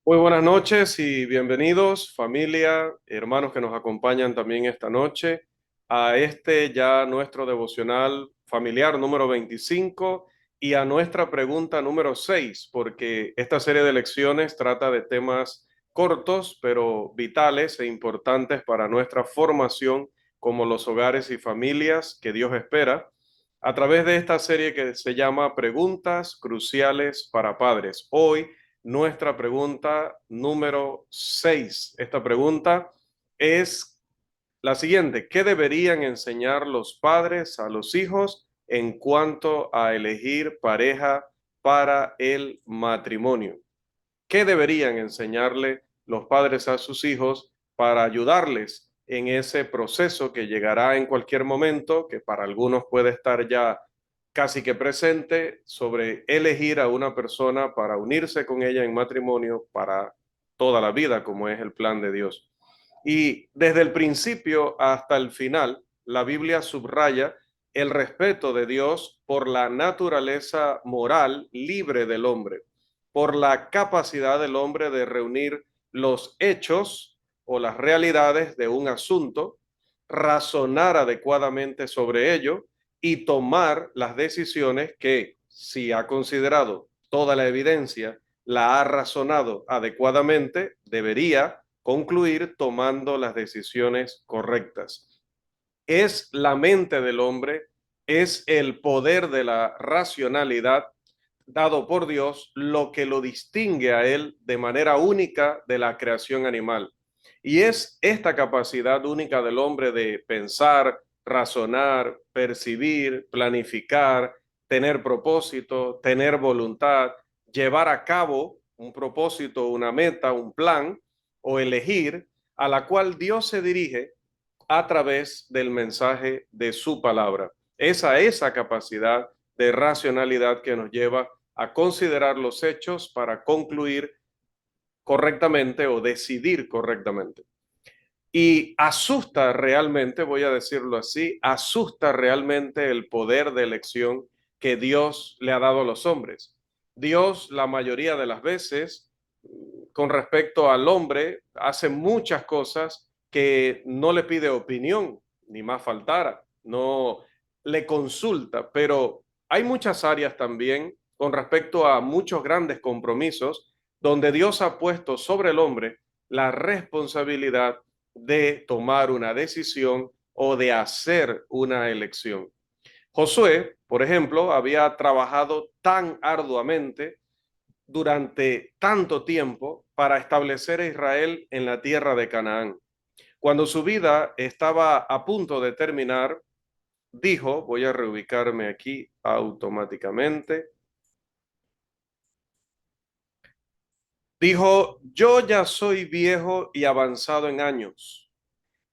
Muy buenas noches y bienvenidos, familia, hermanos que nos acompañan también esta noche, a este ya nuestro devocional familiar número 25 y a nuestra pregunta número 6, porque esta serie de lecciones trata de temas cortos, pero vitales e importantes para nuestra formación como los hogares y familias que Dios espera, a través de esta serie que se llama Preguntas Cruciales para Padres. Hoy nuestra pregunta número 6. Esta pregunta es la siguiente: ¿qué deberían enseñar los padres a los hijos en cuanto a elegir pareja para el matrimonio? ¿Qué deberían enseñarle los padres a sus hijos para ayudarles en ese proceso que llegará en cualquier momento, que para algunos puede estar ya casi que presente, sobre elegir a una persona para unirse con ella en matrimonio para toda la vida, como es el plan de Dios? Y desde el principio hasta el final, la Biblia subraya el respeto de Dios por la naturaleza moral libre del hombre, por la capacidad del hombre de reunir los hechos o las realidades de un asunto, razonar adecuadamente sobre ello y tomar las decisiones que, si ha considerado toda la evidencia, la ha razonado adecuadamente, debería concluir tomando las decisiones correctas. Es la mente del hombre, es el poder de la racionalidad dado por Dios lo que lo distingue a él de manera única de la creación animal. Y es esta capacidad única del hombre de pensar, razonar, percibir, planificar, tener propósito, tener voluntad, llevar a cabo un propósito, una meta, un plan o elegir, a la cual Dios se dirige a través del mensaje de su palabra. Esa capacidad de racionalidad que nos lleva a considerar los hechos para concluir correctamente o decidir correctamente. Y asusta realmente, voy a decirlo así, asusta realmente el poder de elección que Dios le ha dado a los hombres. Dios, la mayoría de las veces, con respecto al hombre, hace muchas cosas que no le pide opinión, ni más faltara, no le consulta, pero hay muchas áreas también con respecto a muchos grandes compromisos donde Dios ha puesto sobre el hombre la responsabilidad de tomar una decisión o de hacer una elección. Josué, por ejemplo, había trabajado tan arduamente durante tanto tiempo para establecer a Israel en la tierra de Canaán. Cuando su vida estaba a punto de terminar, dijo, voy a reubicarme aquí automáticamente, dijo: yo ya soy viejo y avanzado en años.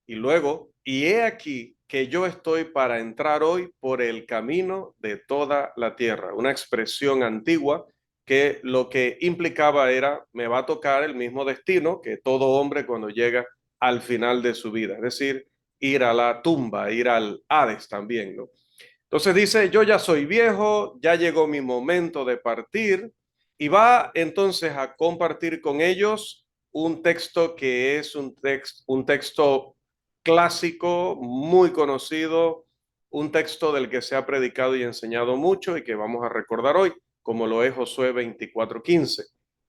Y luego, y he aquí que yo estoy para entrar hoy por el camino de toda la tierra. Una expresión antigua que lo que implicaba era: me va a tocar el mismo destino que todo hombre cuando llega al final de su vida, es decir, ir a la tumba, ir al Hades también, ¿no? Entonces dice: yo ya soy viejo, ya llegó mi momento de partir, y va entonces a compartir con ellos un texto que es un texto clásico, muy conocido, un texto del que se ha predicado y enseñado mucho y que vamos a recordar hoy, como lo es Josué 24:15.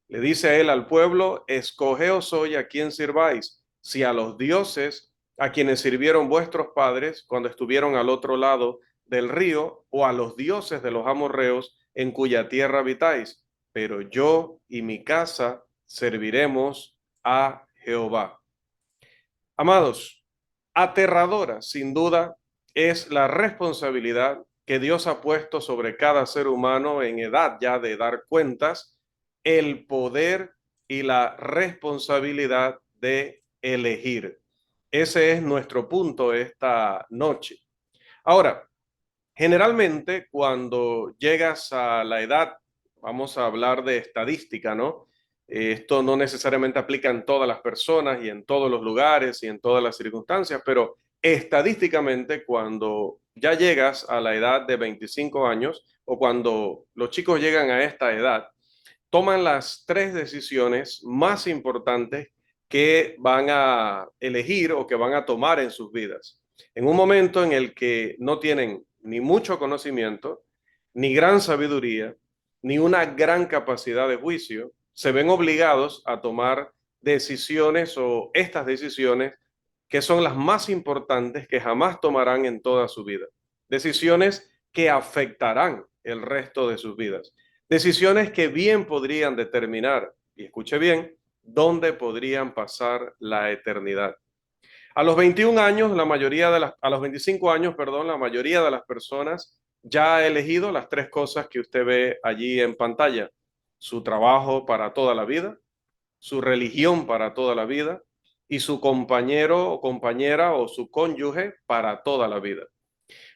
Le dice a él al pueblo: escogeos hoy a quién sirváis, si a los dioses a quienes sirvieron vuestros padres cuando estuvieron al otro lado del río, o a los dioses de los amorreos en cuya tierra habitáis, pero yo y mi casa serviremos a Jehová. Amados, aterradora sin duda es la responsabilidad que Dios ha puesto sobre cada ser humano en edad ya de dar cuentas, el poder y la responsabilidad de elegir. Ese es nuestro punto esta noche. Ahora, generalmente cuando llegas a la edad, vamos a hablar de estadística, ¿no? Esto no necesariamente aplica en todas las personas y en todos los lugares y en todas las circunstancias, pero estadísticamente cuando ya llegas a la edad de 25 años o cuando los chicos llegan a esta edad, toman las tres decisiones más importantes que van a elegir o que van a tomar en sus vidas. En un momento en el que no tienen ni mucho conocimiento, ni gran sabiduría, ni una gran capacidad de juicio, se ven obligados a tomar decisiones o estas decisiones que son las más importantes que jamás tomarán en toda su vida. Decisiones que afectarán el resto de sus vidas. Decisiones que bien podrían determinar, y escuche bien, dónde podrían pasar la eternidad. A los 21 años, a los 25 años, perdón, la mayoría de las personas ya ha elegido las tres cosas que usted ve allí en pantalla: su trabajo para toda la vida, su religión para toda la vida y su compañero o compañera o su cónyuge para toda la vida.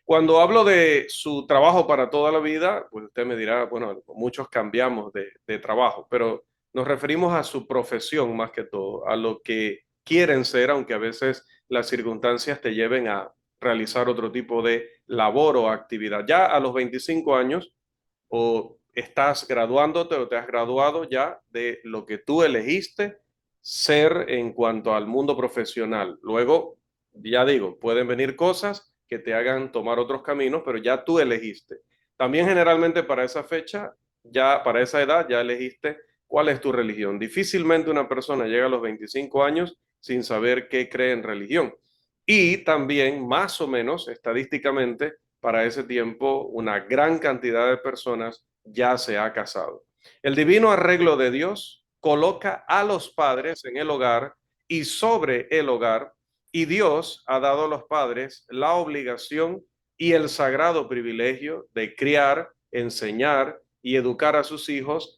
Cuando hablo de su trabajo para toda la vida, pues usted me dirá, bueno, muchos cambiamos de trabajo, pero nos referimos a su profesión más que todo, a lo que quieren ser, aunque a veces las circunstancias te lleven a realizar otro tipo de labor o actividad. Ya a los 25 años, o estás graduándote o te has graduado ya de lo que tú elegiste ser en cuanto al mundo profesional. Luego, ya digo, pueden venir cosas que te hagan tomar otros caminos, pero ya tú elegiste. También generalmente para esa fecha, ya para esa edad, ya elegiste cuál es tu religión. Difícilmente una persona llega a los 25 años sin saber qué cree en religión. Y también, más o menos, estadísticamente, para ese tiempo, una gran cantidad de personas ya se ha casado. El divino arreglo de Dios coloca a los padres en el hogar y sobre el hogar, y Dios ha dado a los padres la obligación y el sagrado privilegio de criar, enseñar y educar a sus hijos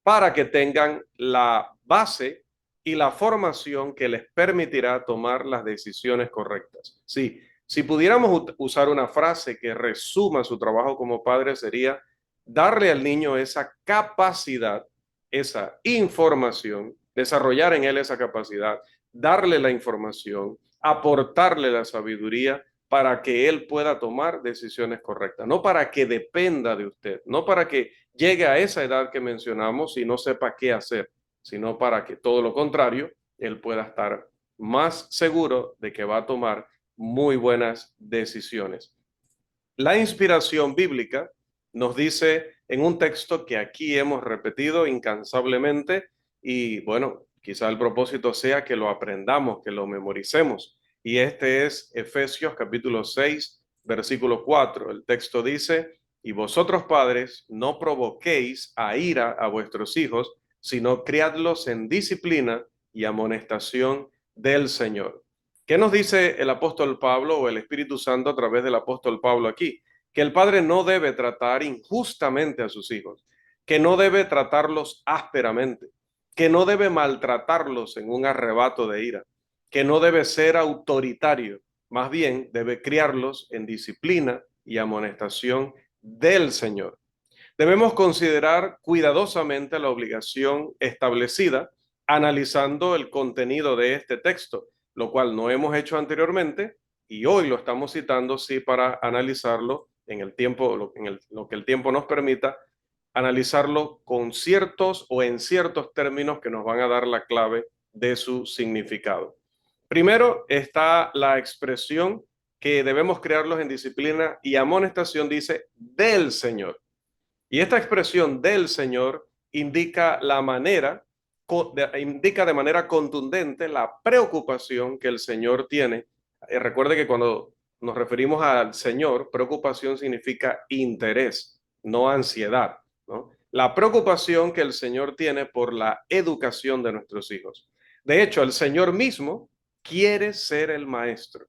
para que tengan la base y la formación que les permitirá tomar las decisiones correctas. Sí, si pudiéramos usar una frase que resuma su trabajo como padre, sería darle al niño esa capacidad, esa información, desarrollar en él esa capacidad, darle la información, aportarle la sabiduría para que él pueda tomar decisiones correctas, no para que dependa de usted, no para que llegue a esa edad que mencionamos y no sepa qué hacer, sino para que todo lo contrario, él pueda estar más seguro de que va a tomar muy buenas decisiones. La inspiración bíblica nos dice en un texto que aquí hemos repetido incansablemente y bueno, quizá el propósito sea que lo aprendamos, que lo memoricemos. Y este es Efesios capítulo 6, versículo 4. El texto dice: y vosotros padres no provoquéis a ira a vuestros hijos, sino criadlos en disciplina y amonestación del Señor. ¿Qué nos dice el apóstol Pablo o el Espíritu Santo a través del apóstol Pablo aquí? Que el padre no debe tratar injustamente a sus hijos, que no debe tratarlos ásperamente, que no debe maltratarlos en un arrebato de ira, que no debe ser autoritario, más bien debe criarlos en disciplina y amonestación del Señor. Debemos considerar cuidadosamente la obligación establecida analizando el contenido de este texto, lo cual no hemos hecho anteriormente y hoy lo estamos citando, sí, para analizarlo en el tiempo, lo que el tiempo nos permita, analizarlo con ciertos o en ciertos términos que nos van a dar la clave de su significado. Primero está la expresión que debemos crearlos en disciplina y amonestación, dice, del Señor. Y esta expresión del Señor indica de manera contundente la preocupación que el Señor tiene. Recuerde que cuando nos referimos al Señor, preocupación significa interés, no ansiedad, ¿no? La preocupación que el Señor tiene por la educación de nuestros hijos. De hecho, el Señor mismo quiere ser el maestro.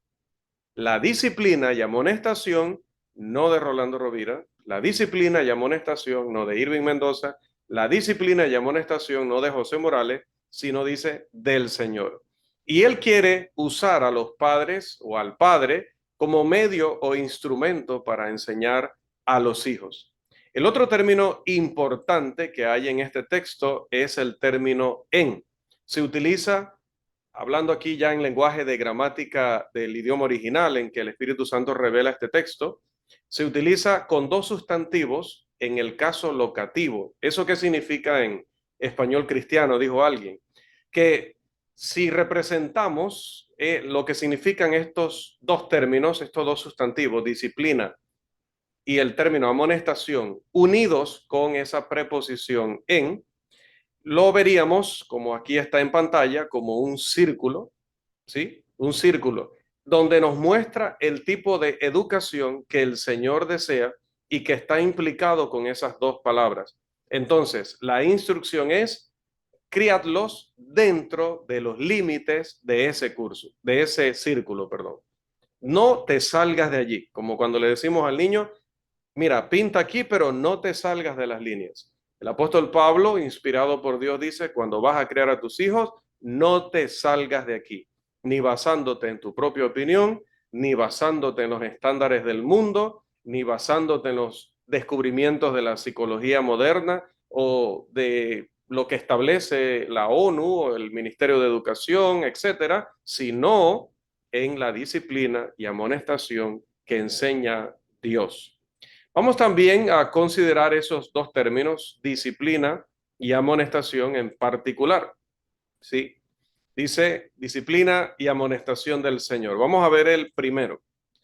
La disciplina y amonestación, no de Rolando Rovira, la disciplina y amonestación, no de Irving Mendoza, la disciplina y amonestación, no de José Morales, sino dice del Señor. Y Él quiere usar a los padres o al padre como medio o instrumento para enseñar a los hijos. El otro término importante que hay en este texto es el término en. Se utiliza hablando aquí ya en lenguaje de gramática del idioma original en que el Espíritu Santo revela este texto, Se utiliza con dos sustantivos en el caso locativo. ¿Eso qué significa en español cristiano? Dijo alguien. Que si representamos lo que significan estos dos términos, estos dos sustantivos, disciplina y el término amonestación, unidos con esa preposición en, lo veríamos, como aquí está en pantalla, como un círculo, ¿sí? Un círculo donde nos muestra el tipo de educación que el Señor desea y que está implicado con esas dos palabras. Entonces, la instrucción es criadlos dentro de los límites de ese curso, de ese círculo, perdón. No te salgas de allí, como cuando le decimos al niño, mira, pinta aquí, pero no te salgas de las líneas. El apóstol Pablo, inspirado por Dios, dice, cuando vas a criar a tus hijos, no te salgas de aquí, ni basándote en tu propia opinión, ni basándote en los estándares del mundo, ni basándote en los descubrimientos de la psicología moderna o de lo que establece la ONU o el Ministerio de Educación, etcétera, sino en la disciplina y amonestación que enseña Dios. Vamos también a considerar esos dos términos, disciplina y amonestación en particular. ¿Sí? Dice disciplina y amonestación del Señor. Vamos a ver el primero.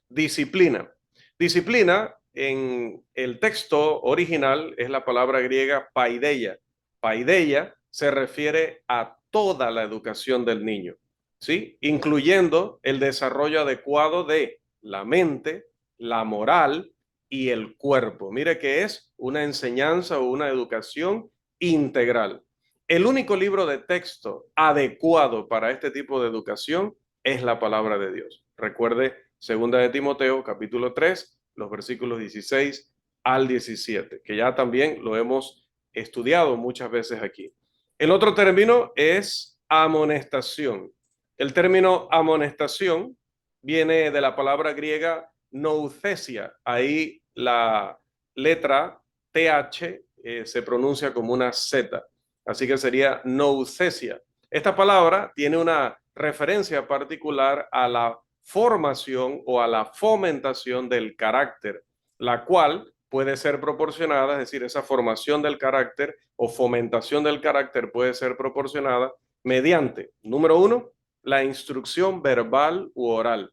Disciplina. Disciplina en el texto original es la palabra griega paideia. Paideia se refiere a toda la educación del niño, ¿sí? Incluyendo el desarrollo adecuado de la mente, la moral y el cuerpo. Mire que es una enseñanza o una educación integral. El único libro de texto adecuado para este tipo de educación es la palabra de Dios. Recuerde, segunda de Timoteo, capítulo 3, los versículos 16 al 17, que ya también lo hemos estudiado muchas veces aquí. El otro término es amonestación. El término amonestación viene de la palabra griega nouthesia. Ahí la letra TH se pronuncia como una Z. Así que sería nouthesia. Esta palabra tiene una referencia particular a la formación o a la fomentación del carácter, la cual puede ser proporcionada, es decir, esa formación del carácter o fomentación del carácter puede ser proporcionada mediante, número uno, la instrucción verbal u oral.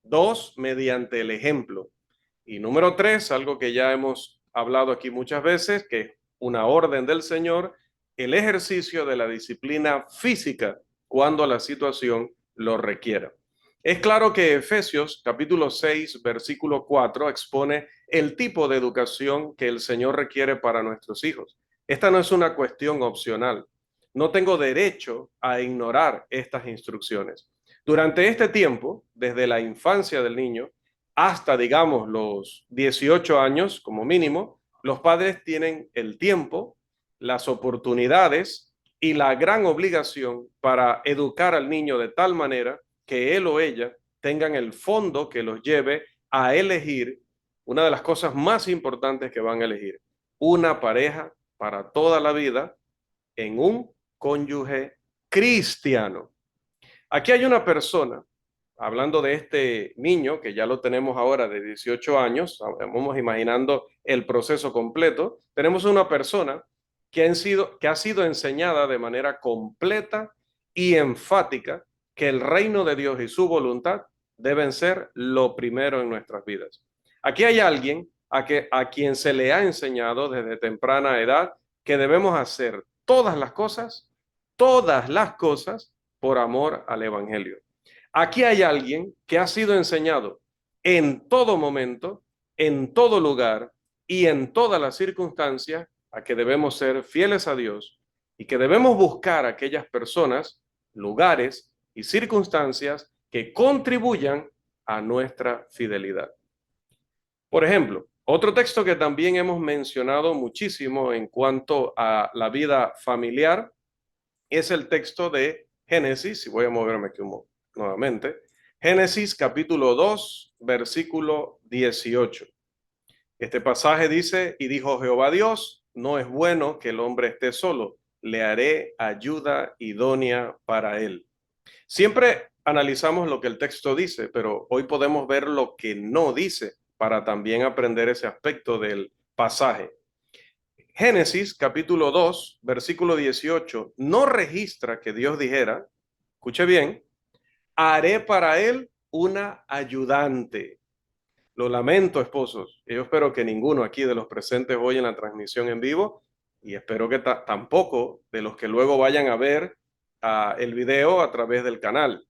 Dos, mediante el ejemplo. Y número tres, algo que ya hemos hablado aquí muchas veces, que es una orden del Señor, el ejercicio de la disciplina física cuando la situación lo requiera. Es claro que Efesios capítulo 6, versículo 4 expone el tipo de educación que el Señor requiere para nuestros hijos. Esta no es una cuestión opcional. No tengo derecho a ignorar estas instrucciones. Durante este tiempo, desde la infancia del niño hasta, digamos, los 18 años como mínimo, los padres tienen el tiempo, las oportunidades y la gran obligación para educar al niño de tal manera que él o ella tengan el fondo que los lleve a elegir una de las cosas más importantes que van a elegir, una pareja para toda la vida en un cónyuge cristiano. Aquí hay una persona, hablando de este niño, que ya lo tenemos ahora de 18 años, vamos imaginando el proceso completo, tenemos una persona que ha sido enseñada de manera completa y enfática que el reino de Dios y su voluntad deben ser lo primero en nuestras vidas. Aquí hay alguien a quien se le ha enseñado desde temprana edad que debemos hacer todas las cosas por amor al Evangelio. Aquí hay alguien que ha sido enseñado en todo momento, en todo lugar y en todas las circunstancias a que debemos ser fieles a Dios y que debemos buscar aquellas personas, lugares y circunstancias que contribuyan a nuestra fidelidad. Por ejemplo, otro texto que también hemos mencionado muchísimo en cuanto a la vida familiar es el texto de Génesis, y voy a moverme aquí nuevamente, Génesis capítulo 2, versículo 18. Este pasaje dice, y dijo Jehová Dios, no es bueno que el hombre esté solo, le haré ayuda idónea para él. Siempre analizamos lo que el texto dice, pero hoy podemos ver lo que no dice. para también aprender ese aspecto del pasaje. Génesis capítulo 2, versículo 18, no registra que Dios dijera, escuche bien, haré para él una ayudante. Lo lamento, esposos. Yo espero que ninguno aquí de los presentes hoy en la transmisión en vivo, y espero que tampoco de los que luego vayan a ver el video a través del canal.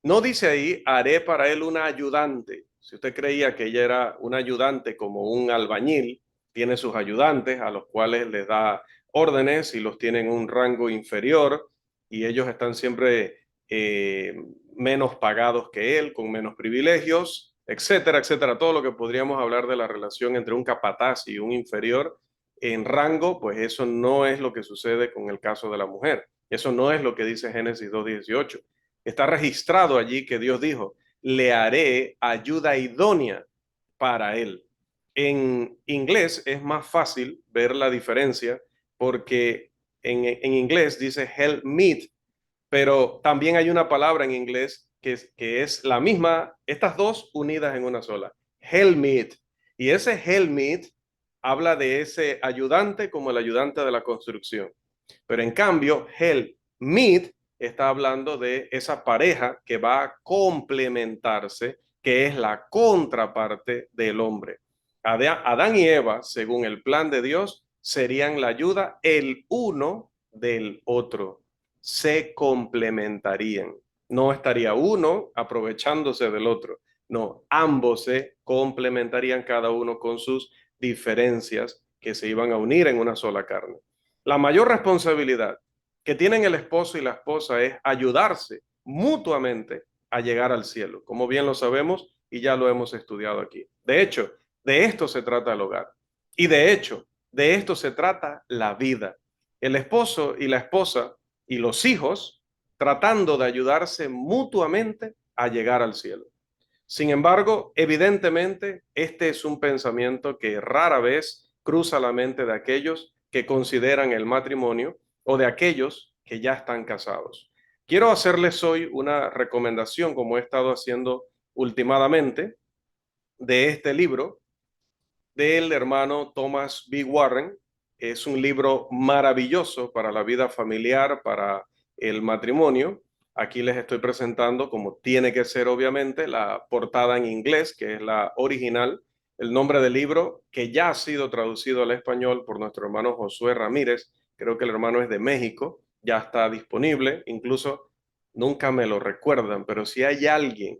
No dice ahí, haré para él una ayudante. Si usted creía que ella era una ayudante como un albañil, tiene sus ayudantes a los cuales les da órdenes y los tienen un rango inferior y ellos están siempre menos pagados que él, con menos privilegios, etcétera, etcétera. Todo lo que podríamos hablar de la relación entre un capataz y un inferior en rango, pues eso no es lo que sucede con el caso de la mujer. Eso no es lo que dice Génesis 2:18. Está registrado allí que Dios dijo, le haré ayuda idónea para él. En inglés es más fácil ver la diferencia porque en inglés dice help meet, pero también hay una palabra en inglés que es la misma, estas dos unidas en una sola, helmet. Y ese helmet habla de ese ayudante como el ayudante de la construcción. Pero en cambio, helmet está hablando de esa pareja que va a complementarse, que es la contraparte del hombre. Adán y Eva, según el plan de Dios, serían la ayuda el uno del otro. Se complementarían. No estaría uno aprovechándose del otro. No, ambos se complementarían cada uno con sus diferencias que se iban a unir en una sola carne. La mayor responsabilidad que tienen el esposo y la esposa es ayudarse mutuamente a llegar al cielo, como bien lo sabemos y ya lo hemos estudiado aquí. De hecho, de esto se trata el hogar. Y de hecho, de esto se trata la vida. El esposo y la esposa y los hijos tratando de ayudarse mutuamente a llegar al cielo. Sin embargo, evidentemente, este es un pensamiento que rara vez cruza la mente de aquellos que consideran el matrimonio o de aquellos que ya están casados. Quiero hacerles hoy una recomendación, como he estado haciendo últimamente, de este libro del hermano Thomas B. Warren. Es un libro maravilloso para la vida familiar, para el matrimonio. Aquí les estoy presentando, como tiene que ser obviamente, la portada en inglés, que es la original, el nombre del libro, que ya ha sido traducido al español por nuestro hermano Josué Ramírez. Creo que el hermano es de México, ya está disponible. Incluso nunca me lo recuerdan, pero si hay alguien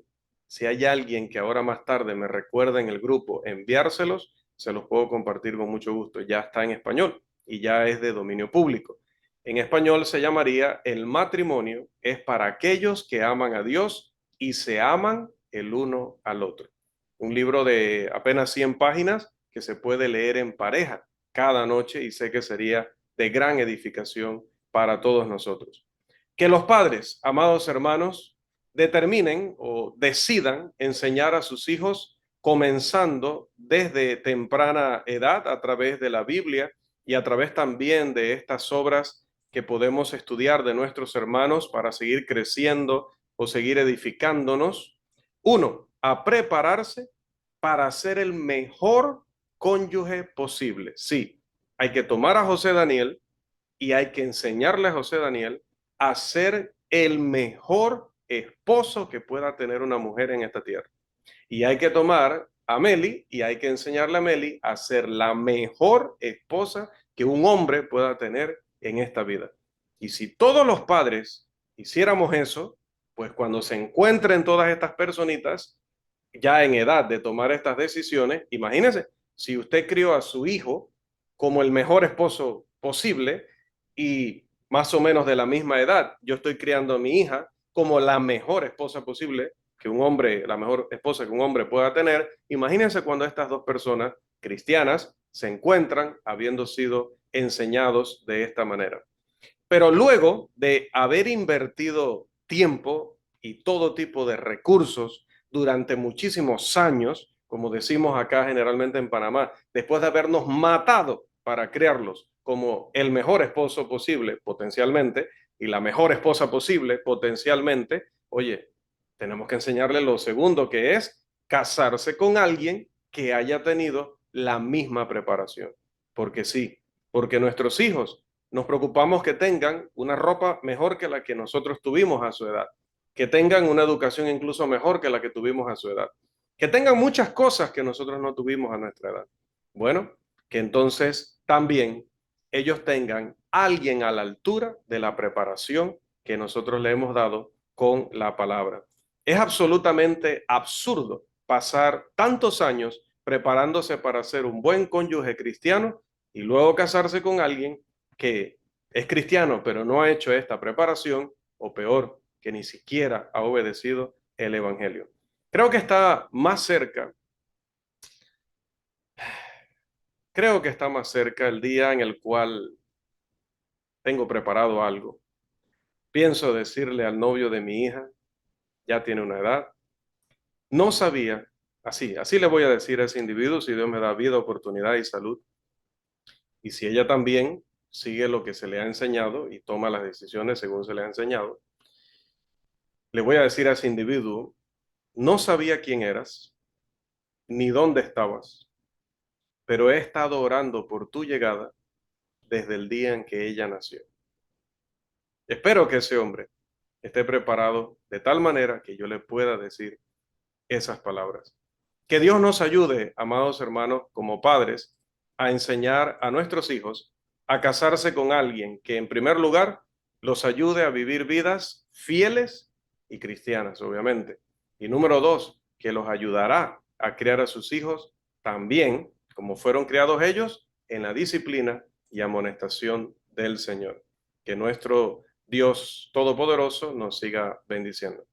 que ahora más tarde me recuerda en el grupo enviárselos, se los puedo compartir con mucho gusto. Ya está en español y ya es de dominio público. En español se llamaría El matrimonio es para aquellos que aman a Dios y se aman el uno al otro. Un libro de apenas 100 páginas que se puede leer en pareja cada noche y sé que sería de gran edificación para todos nosotros. Que los padres, amados hermanos, determinen o decidan enseñar a sus hijos comenzando desde temprana edad a través de la Biblia y a través también de estas obras que podemos estudiar de nuestros hermanos para seguir creciendo o seguir edificándonos. Uno, a prepararse para ser el mejor cónyuge posible. Sí, hay que tomar a José Daniel y hay que enseñarle a José Daniel a ser el mejor esposo que pueda tener una mujer en esta tierra. Y hay que tomar a Meli y hay que enseñarle a Meli a ser la mejor esposa que un hombre pueda tener en esta vida. Y si todos los padres hiciéramos eso, pues cuando se encuentren todas estas personitas ya en edad de tomar estas decisiones, imagínense, si usted crió a su hijo como el mejor esposo posible y más o menos de la misma edad, yo estoy criando a mi hija como la mejor esposa posible que un hombre, la mejor esposa que un hombre pueda tener. Imagínense cuando estas dos personas cristianas se encuentran habiendo sido enseñados de esta manera. Pero luego de haber invertido tiempo y todo tipo de recursos durante muchísimos años, como decimos acá generalmente en Panamá, después de habernos matado para crearlos como el mejor esposo posible potencialmente y la mejor esposa posible potencialmente, oye, tenemos que enseñarle lo segundo, que es casarse con alguien que haya tenido la misma preparación. Porque sí, porque nuestros hijos nos preocupamos que tengan una ropa mejor que la que nosotros tuvimos a su edad, que tengan una educación incluso mejor que la que tuvimos a su edad, que tengan muchas cosas que nosotros no tuvimos a nuestra edad. Bueno, que entonces también ellos tengan alguien a la altura de la preparación que nosotros le hemos dado con la palabra. Es absolutamente absurdo pasar tantos años preparándose para ser un buen cónyuge cristiano y luego casarse con alguien que es cristiano pero no ha hecho esta preparación, o peor, que ni siquiera ha obedecido el evangelio. Creo que está más cerca, creo que está más cerca el día en el cual tengo preparado algo. Pienso decirle al novio de mi hija, ya tiene una edad, no sabía, así le voy a decir a ese individuo si Dios me da vida, oportunidad y salud. Y si ella también sigue lo que se le ha enseñado y toma las decisiones según se le ha enseñado, le voy a decir a ese individuo, no sabía quién eras, ni dónde estabas, pero he estado orando por tu llegada desde el día en que ella nació. Espero que ese hombre esté preparado de tal manera que yo le pueda decir esas palabras. Que Dios nos ayude, amados hermanos, como padres, a enseñar a nuestros hijos a casarse con alguien que, en primer lugar, los ayude a vivir vidas fieles y cristianas, obviamente. Y número dos, que los ayudará a criar a sus hijos también, como fueron criados ellos, en la disciplina y amonestación del Señor. Que nuestro Dios Todopoderoso nos siga bendiciendo.